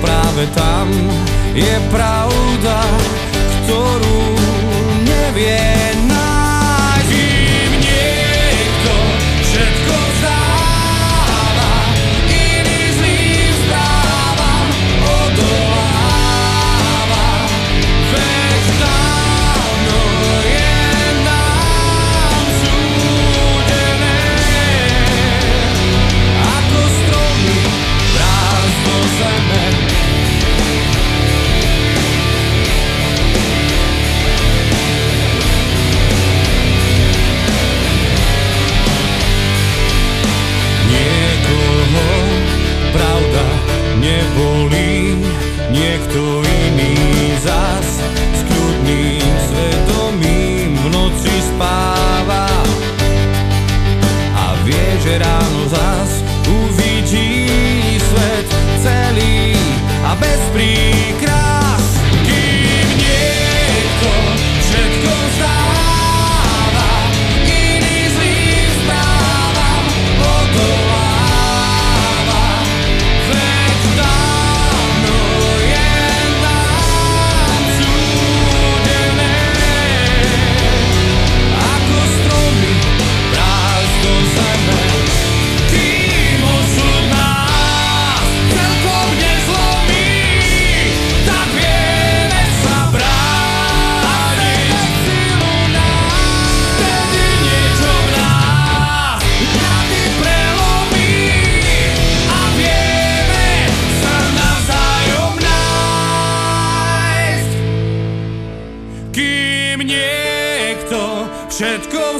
práve tam je pravda, ktorú nevie nájsť. Kým niekto všetko vzdáva, iný zlým správam odoláva. Veď dávno je nám súdené, ako stromy rásť do zeme. Pravda nebolí, niekto iný zas s kľudným svedomím v noci spáva a vie, že ráno zas uvidí svet celý a bez príkrás. Kým niekto všetko vzdáva, iný zlým správam odoláva. Kým niekto všetko